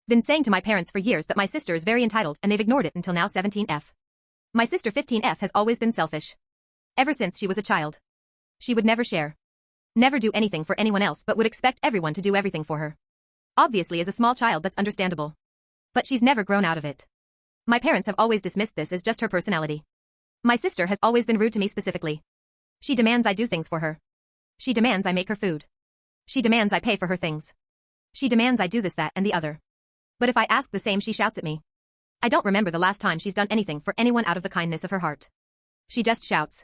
Been saying to my parents for years that my sister is very entitled and they've ignored it until now 17F. My sister 15F has always been selfish. Ever since she was a child. She would never share. Never do anything for anyone else but would expect everyone to do everything for her. Obviously as a small child that's understandable. But she's never grown out of it. My parents have always dismissed this as just her personality. My sister has always been rude to me specifically. She demands I do things for her. She demands I make her food. She demands I pay for her things. She demands I do this, that, and the other. But if I ask the same, she shouts at me. I don't remember the last time she's done anything for anyone out of the kindness of her heart. She just shouts.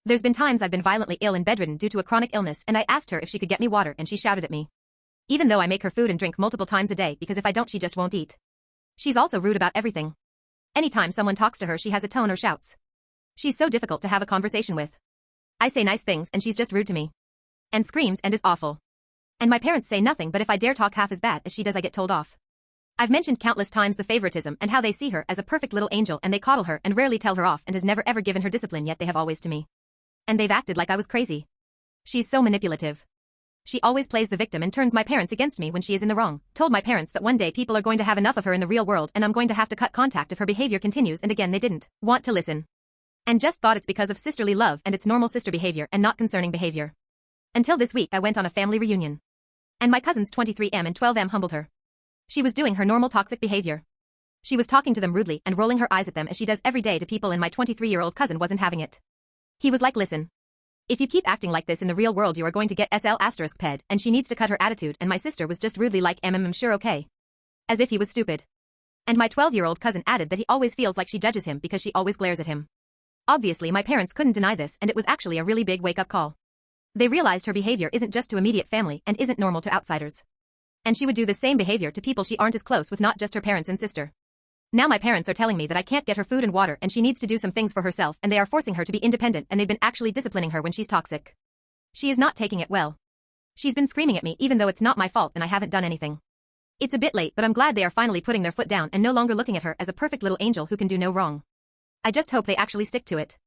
There's been times I've been violently ill and bedridden due to a chronic illness and I asked her if she could get me water and she shouted at me. Even though I make her food and drink multiple times a day because if I don't she just won't eat. She's also rude about everything. Anytime someone talks to her she has a tone or shouts. She's so difficult to have a conversation with. I say nice things and she's just rude to me. And screams and is awful. And my parents say nothing, but if I dare talk half as bad as she does I get told off. I've mentioned countless times the favoritism and how they see her as a perfect little angel and they coddle her and rarely tell her off and has never ever given her discipline, yet they have always to me. And they've acted like I was crazy. She's so manipulative. She always plays the victim and turns my parents against me when she is in the wrong. Told my parents that one day people are going to have enough of her in the real world and I'm going to have to cut contact if her behavior continues, and again they didn't want to listen. And just thought it's because of sisterly love and it's normal sister behavior and not concerning behavior. Until this week I went on a family reunion. And my cousins 23M and 12M humbled her. She was doing her normal toxic behavior. She was talking to them rudely and rolling her eyes at them as she does every day to people, and my 23-year-old cousin wasn't having it. He was like, listen. If you keep acting like this in the real world you are going to get SL*ped, and she needs to cut her attitude, and my sister was just rudely like sure okay. As if he was stupid. And my 12-year-old cousin added that he always feels like she judges him because she always glares at him. Obviously my parents couldn't deny this and it was actually a really big wake-up call. They realized her behavior isn't just to immediate family and isn't normal to outsiders. And she would do the same behavior to people she aren't as close with, not just her parents and sister. Now my parents are telling me that I can't get her food and water and she needs to do some things for herself, and they are forcing her to be independent, and they've been actually disciplining her when she's toxic. She is not taking it well. She's been screaming at me even though it's not my fault and I haven't done anything. It's a bit late, but I'm glad they are finally putting their foot down and no longer looking at her as a perfect little angel who can do no wrong. I just hope they actually stick to it.